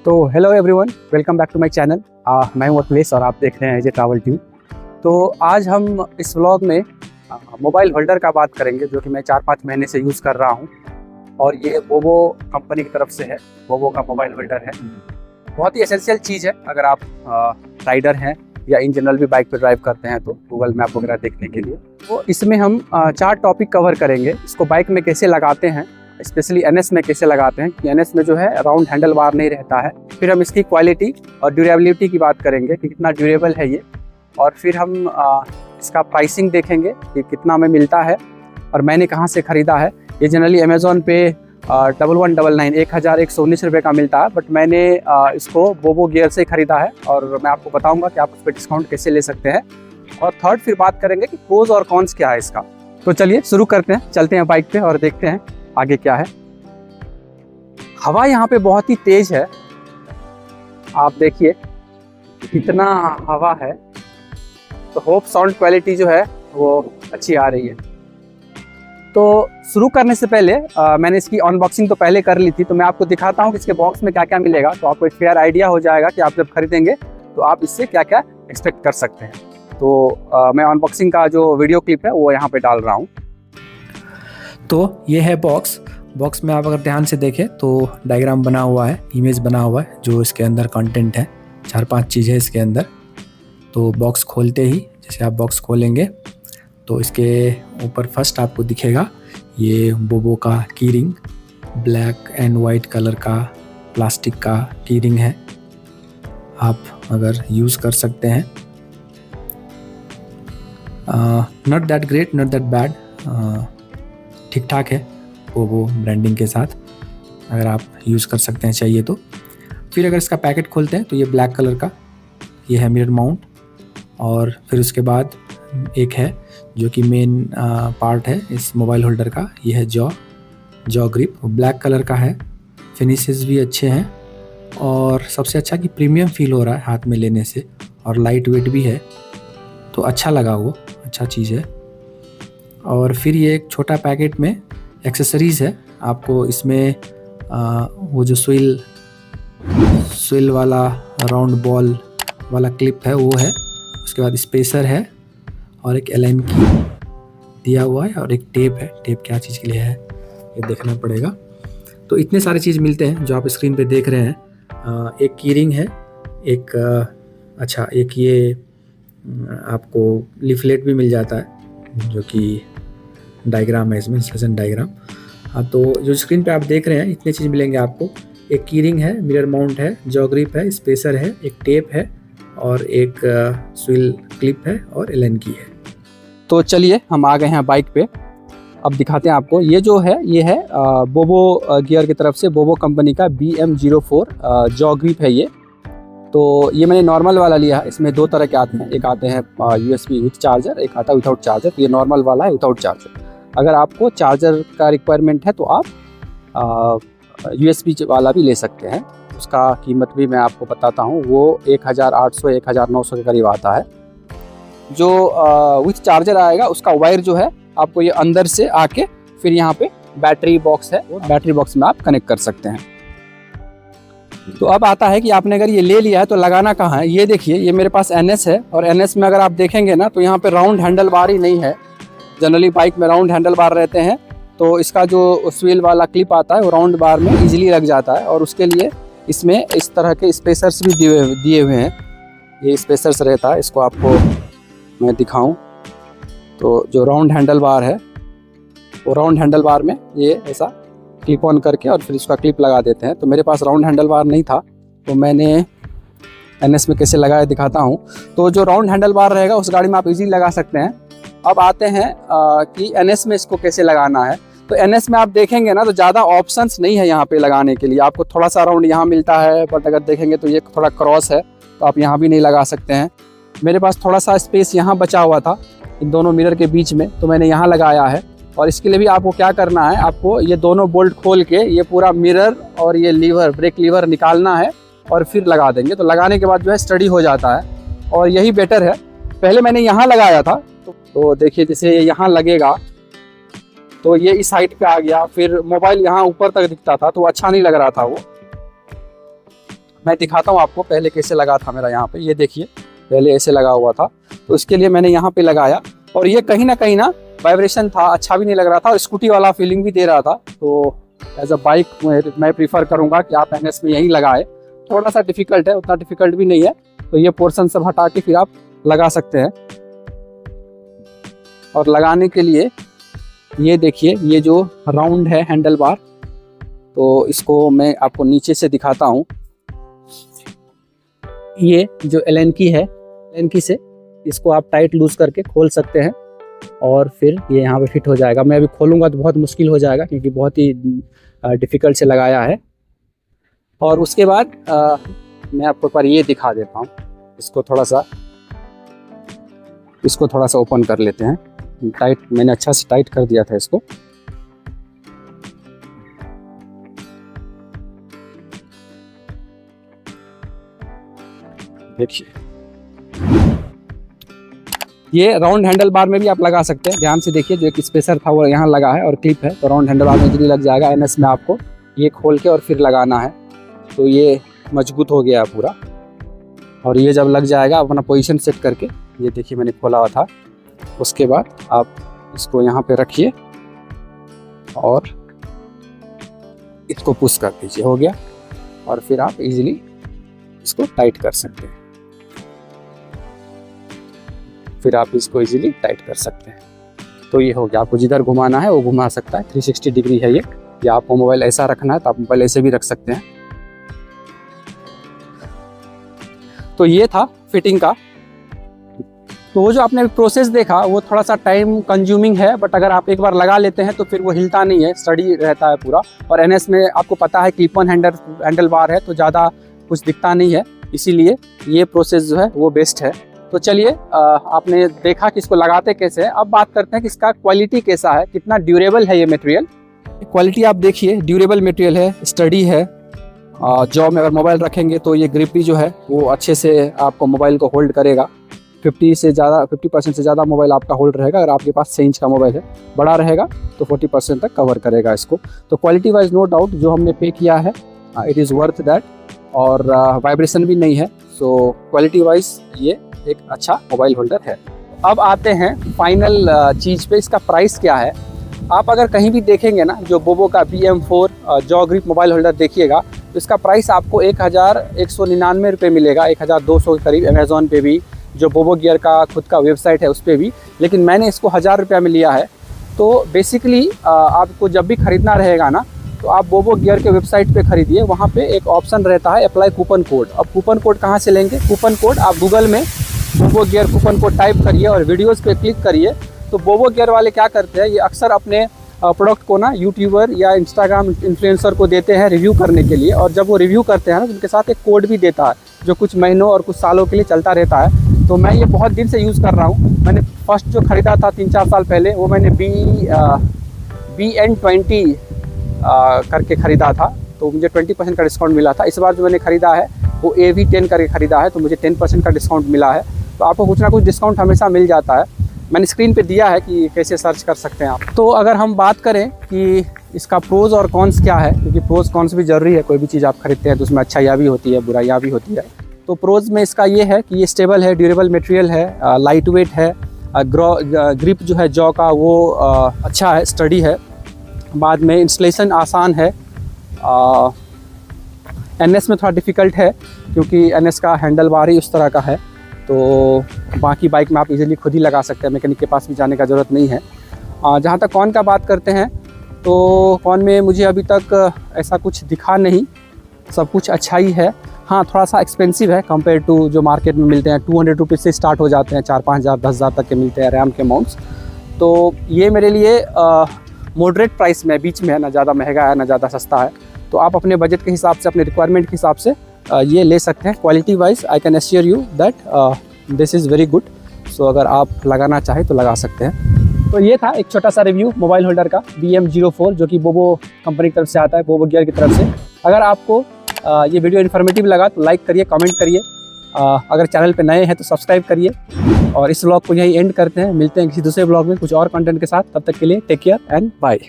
तो hello everyone, welcome back to my channel. मैं हूं अखिलेश और आप देख रहे हैं एजे ट्रैवल ट्यूब। तो आज हम इस व्लॉग में मोबाइल होल्डर का बात करेंगे, जो कि मैं 4-5 महीने से यूज़ कर रहा हूं और ये बोबो कंपनी की तरफ से है। बोबो का मोबाइल होल्डर है, बहुत ही एसेंशियल चीज़ है अगर आप राइडर हैं या इन जनरल भी बाइक पर ड्राइव करते हैं तो गूगल मैप वगैरह देखने के लिए। तो इसमें हम 4 टॉपिक कवर करेंगे। इसको बाइक में कैसे लगाते हैं, स्पेशली एनएस में कैसे लगाते हैं कि एनएस में जो है राउंड हैंडल बार नहीं रहता है। फिर हम इसकी क्वालिटी और ड्यूरेबिलिटी की बात करेंगे कि कितना ड्यूरेबल है ये, और फिर हम इसका प्राइसिंग देखेंगे कि कितना में मिलता है और मैंने कहाँ से ख़रीदा है। ये जनरली अमेज़ॉन पे 1199 1119 रुपये का मिलता है, बट मैंने इसको बोबो गियर से ख़रीदा है और मैं आपको बताऊँगा कि आप उस पर डिस्काउंट कैसे ले सकते हैं। और थर्ड फिर बात करेंगे कि प्रोज और कॉन्स क्या है इसका। तो चलिए शुरू करते हैं, चलते हैं बाइक पे और देखते हैं आगे क्या है। हवा यहाँ पे बहुत ही तेज है, आप देखिए कितना हवा है। तो होप साउंड क्वालिटी जो है वो अच्छी आ रही है। तो शुरू करने से पहले मैंने इसकी अनबॉक्सिंग तो पहले कर ली थी, तो मैं आपको दिखाता हूँ कि इसके बॉक्स में क्या क्या मिलेगा, तो आपको एक फेयर आइडिया हो जाएगा कि आप जब खरीदेंगे तो आप इससे क्या क्या एक्सपेक्ट कर सकते हैं। तो मैं अनबॉक्सिंग का जो वीडियो क्लिप है वो यहाँ पे डाल रहा हूँ। तो ये है बॉक्स में आप अगर ध्यान से देखें तो डायग्राम बना हुआ है, इमेज बना हुआ है, जो इसके अंदर कंटेंट है। 4-5 चीज़ है इसके अंदर। तो बॉक्स खोलते ही जैसे आप बॉक्स खोलेंगे तो इसके ऊपर फर्स्ट आपको दिखेगा ये बोबो का की ring, black and white colour का प्लास्टिक का की रिंग है। आप अगर यूज़ कर सकते हैं, not that great, not that bad, ठीक ठाक है बोबो ब्रांडिंग के साथ, अगर आप यूज़ कर सकते हैं चाहिए तो। फिर अगर इसका पैकेट खोलते हैं तो ये ब्लैक कलर का ये है मिरर माउंट, और फिर उसके बाद एक है जो कि मेन पार्ट है इस मोबाइल होल्डर का, ये है जॉ ग्रिप, ब्लैक कलर का है। फिनिशेस भी अच्छे हैं और सबसे अच्छा कि प्रीमियम फील हो रहा है हाथ में लेने से, और लाइट वेट भी है, तो अच्छा लगा, वो अच्छा चीज़ है। और फिर ये एक छोटा पैकेट में एक्सेसरीज़ है। आपको इसमें वो जो स्विल वाला राउंड बॉल वाला क्लिप है वो है, उसके बाद स्पेसर है और एक एलन की दिया हुआ है, और एक टेप है। टेप क्या चीज़ के लिए है ये देखना पड़ेगा। तो इतने सारे चीज़ मिलते हैं जो आप स्क्रीन पे देख रहे हैं। एक की रिंग है, एक ये आपको लीफलेट भी मिल जाता है जो कि डायग्राम है इसमें, इंस्ट्रक्शन डायग्राम। हाँ, तो जो स्क्रीन पे आप देख रहे हैं इतने चीज़ मिलेंगे आपको। एक की रिंग है, मिरर माउंट है, जॉ ग्रिप है, स्पेसर है, एक टेप है और एक स्विल क्लिप है और एलन की है। तो चलिए हम आ गए हैं बाइक पे, अब दिखाते हैं आपको। ये जो है ये है बोबो गियर की तरफ से, बोबो कंपनी का BM04 जॉ ग्रिप है ये। तो ये मैंने नॉर्मल वाला लिया है। इसमें 2 तरह के आते हैं, एक आते हैं USB विथ चार्जर, एक आता है विदाउट चार्जर। ये नॉर्मल वाला है विदाउट चार्जर। अगर आपको चार्जर का रिक्वायरमेंट है तो आप USB वाला भी ले सकते हैं। उसका कीमत भी मैं आपको बताता हूँ, वो 1800-1900 के करीब आता है। जो विथ चार्जर आएगा उसका वायर जो है आपको ये अंदर से आके फिर यहाँ पे बैटरी बॉक्स है, बैटरी बॉक्स में आप कनेक्ट कर सकते हैं। तो अब आता है कि आपने अगर ये ले लिया है तो लगाना कहाँ है। ये देखिए, ये मेरे पास NS है और NS में अगर आप देखेंगे ना तो यहाँ पे राउंड हैंडल बार ही नहीं है। जनरली बाइक में राउंड हैंडल बार रहते हैं, तो इसका जो स्विल वाला क्लिप आता है वो राउंड बार में इजीली लग जाता है, और उसके लिए इसमें इस तरह के स्पेसर्स भी दिए हुए हैं। ये स्पेसर्स रहता है, इसको आपको मैं दिखाऊं तो जो राउंड हैंडल बार है वो राउंड हैंडल बार में ये ऐसा क्लिप ऑन करके और फिर इसका क्लिप लगा देते हैं। तो मेरे पास राउंड हैंडल बार नहीं था, तो मैंने NS में कैसे लगाया दिखाता हूँ। तो जो राउंड हैंडल बार रहेगा उस गाड़ी में आप इजीली लगा सकते हैं। अब आते हैं कि NS में इसको कैसे लगाना है। तो NS में आप देखेंगे ना तो ज़्यादा ऑप्शंस नहीं है यहाँ पे लगाने के लिए। आपको थोड़ा सा राउंड यहाँ मिलता है, बट अगर देखेंगे तो ये थोड़ा क्रॉस है, तो आप यहाँ भी नहीं लगा सकते हैं। मेरे पास थोड़ा सा स्पेस यहाँ बचा हुआ था इन दोनों मिरर के बीच में, तो मैंने यहाँ लगाया है। और इसके लिए भी आपको क्या करना है, आपको ये दोनों बोल्ट खोल के ये पूरा मिरर और ये लीवर, ब्रेक लीवर निकालना है और फिर लगा देंगे। तो लगाने के बाद जो है स्टडी हो जाता है और यही बेटर है। पहले मैंने यहाँ लगाया था, तो देखिए जैसे यहाँ लगेगा तो ये इस हाइट पे आ गया, फिर मोबाइल यहाँ ऊपर तक दिखता था तो अच्छा नहीं लग रहा था वो। मैं दिखाता हूँ आपको पहले कैसे लगा था मेरा यहाँ पे। ये देखिए पहले ऐसे लगा हुआ था, तो इसके लिए मैंने यहाँ पे लगाया और ये कहीं ना वाइब्रेशन था, अच्छा भी नहीं लग रहा था और स्कूटी वाला फीलिंग भी दे रहा था। तो एज अ बाइक मैं प्रीफर करूँगा कि आप NS में यहीं लगाए। थोड़ा सा डिफिकल्ट है, उतना डिफिकल्ट भी नहीं है। तो ये पोर्शन सब हटा के फिर आप लगा सकते हैं। और लगाने के लिए ये देखिए, ये जो राउंड है हैंडल बार, तो इसको मैं आपको नीचे से दिखाता हूँ। ये जो एलन की है, एलन की से इसको आप टाइट लूज करके खोल सकते हैं और फिर ये यहाँ पे फिट हो जाएगा। मैं अभी खोलूँगा तो बहुत मुश्किल हो जाएगा क्योंकि बहुत ही डिफ़िकल्ट से लगाया है। और उसके बाद मैं आपको पर ये दिखा देता हूँ। इसको थोड़ा सा ओपन कर लेते हैं। टाइट मैंने अच्छा से टाइट कर दिया था इसको। देखिए ये राउंड हैंडल बार में भी आप लगा सकते हैं। ध्यान से देखिए, जो एक स्पेसर था वो यहाँ लगा है और क्लिप है, तो राउंड हैंडल बार में इजीली लग जाएगा। NS में आपको ये खोल के और फिर लगाना है, तो ये मजबूत हो गया पूरा। और ये जब लग जाएगा अपना पोजीशन सेट करके, ये देखिए मैंने खोला हुआ था, उसके बाद आप इसको यहाँ पे रखिए और इसको पुश कर दीजिए, हो गया। और फिर आप इजीली इसको टाइट कर सकते हैं। फिर आप इसको इजीली टाइट कर सकते हैं। तो ये हो गया। आपको जिधर घुमाना है वो घुमा सकता है। 360 डिग्री है ये, या आपको मोबाइल ऐसा रखना है तो आप मोबाइल ऐसे भी रख सकते हैं। तो ये था फिटिंग का। तो वो जो आपने प्रोसेस देखा वो थोड़ा सा टाइम कंज्यूमिंग है, बट अगर आप एक बार लगा लेते हैं तो फिर वो हिलता नहीं है, स्टडी रहता है पूरा। और NS में आपको पता है क्लिप ऑन हैंडल बार है, तो ज़्यादा कुछ दिखता नहीं है, इसीलिए ये प्रोसेस जो है वो बेस्ट है। तो चलिए, आपने देखा कि इसको लगाते कैसे है। अब बात करते हैं कि इसका क्वालिटी कैसा है, कितना ड्यूरेबल है ये मटेरियल। क्वालिटी आप देखिए, ड्यूरेबल मटेरियल है, स्टडी है। जॉब में अगर मोबाइल रखेंगे तो ये ग्रिप भी जो है वो अच्छे से आपको मोबाइल को होल्ड करेगा। 50% से ज़्यादा मोबाइल आपका होल्ड रहेगा। अगर आपके पास 6 इंच का मोबाइल है, बड़ा रहेगा तो 40% तक कवर करेगा इसको। तो क्वालिटी वाइज नो डाउट जो हमने पे किया है इट इज़ वर्थ दैट। और वाइब्रेशन भी नहीं है, सो क्वालिटी वाइज ये एक अच्छा मोबाइल होल्डर है। अब आते हैं फाइनल चीज़ पे, इसका प्राइस क्या है। आप अगर कहीं भी देखेंगे ना, जो बोबो का BM4 jaw grip mobile holder देखिएगा, तो इसका प्राइस आपको 1199 रुपये मिलेगा, 1200 के करीब। अमेज़ॉन पे भी, जो बोबो गियर का खुद का वेबसाइट है उस पर भी, लेकिन मैंने इसको 1000 रुपये में लिया है। तो बेसिकली आपको जब भी ख़रीदना रहेगा ना, तो आप बोबो गियर के वेबसाइट पे खरीदिए। वहाँ पे एक ऑप्शन रहता है अप्लाई कूपन कोड। अब कूपन कोड कहाँ से लेंगे? कूपन कोड आप गूगल में बोबो गियर कूपन कोड टाइप करिए और वीडियोस पे क्लिक करिए। तो बोबो गियर वाले क्या करते हैं, ये अक्सर अपने प्रोडक्ट को ना यूट्यूबर या इंस्टाग्राम इन्फ्लुएंसर को देते हैं रिव्यू करने के लिए। और जब वो रिव्यू करते हैं ना, तो उनके साथ एक कोड भी देता है जो कुछ महीनों और कुछ सालों के लिए चलता रहता है। तो मैं ये बहुत दिन से यूज़ कर रहा हूँ। मैंने फर्स्ट जो ख़रीदा था 3-4 साल पहले, वो मैंने BN20 करके ख़रीदा था, तो मुझे 20% का डिस्काउंट मिला था। इस बार जो मैंने ख़रीदा है वो AV10 करके ख़रीदा है, तो मुझे 10% का डिस्काउंट मिला है। तो आपको कुछ ना कुछ डिस्काउंट हमेशा मिल जाता है। मैंने स्क्रीन पे दिया है कि कैसे सर्च कर सकते हैं आप। तो अगर हम बात करें कि इसका प्रोज़ और कॉन्स क्या है, क्योंकि प्रोज़ कॉन्स भी ज़रूरी है, कोई भी चीज़ आप खरीदते हैं तो उसमें अच्छाइयाँ भी होती है, बुराइयाँ भी होती है। तो प्रोज़ में इसका ये है कि ये स्टेबल है, ड्यूरेबल मटेरियल है, लाइट वेट है, ग्रिप जो है जॉ का वो अच्छा है, स्टडी है। बाद में इंस्टॉलेशन आसान है। NS में थोड़ा डिफ़िकल्ट है क्योंकि NS का हैंडल बार ही उस तरह का है। तो बाकी बाइक में आप इजीली खुद ही लगा सकते हैं, मैकेनिक के पास भी जाने का ज़रूरत नहीं है। जहाँ तक कॉन का बात करते हैं, तो कॉन में मुझे अभी तक ऐसा कुछ दिखा नहीं, सब कुछ अच्छा ही है। हाँ, थोड़ा सा एक्सपेंसिव है कंपेयर टू जो मार्केट में मिलते हैं। 200 रुपीज़ से स्टार्ट हो जाते हैं, 4-5 हज़ार 10 हज़ार तक के मिलते हैं रैम के अमाउंट्स। तो ये मेरे लिए मॉडरेट प्राइस में, बीच में है, ना ज़्यादा महंगा है ना ज़्यादा सस्ता है। तो आप अपने बजट के हिसाब से, अपने रिक्वायरमेंट के हिसाब से ये ले सकते हैं। Quality wise I can assure you that this is very good. So अगर आप लगाना चाहें तो लगा सकते हैं। तो ये था एक छोटा सा रिव्यू मोबाइल होल्डर का BM04, जो कि बोबो कंपनी की तरफ से आता है, बोबो गियर की तरफ से। अगर आपको ये वीडियो इन्फॉर्मेटिव लगा तो लाइक करिए, कमेंट करिए। अगर चैनल पे नए हैं तो सब्सक्राइब करिए। और इस व्लॉग को यहीं एंड करते हैं। मिलते हैं किसी दूसरे व्लॉग में कुछ और कंटेंट के साथ। तब तक के लिए टेक केयर एंड बाय।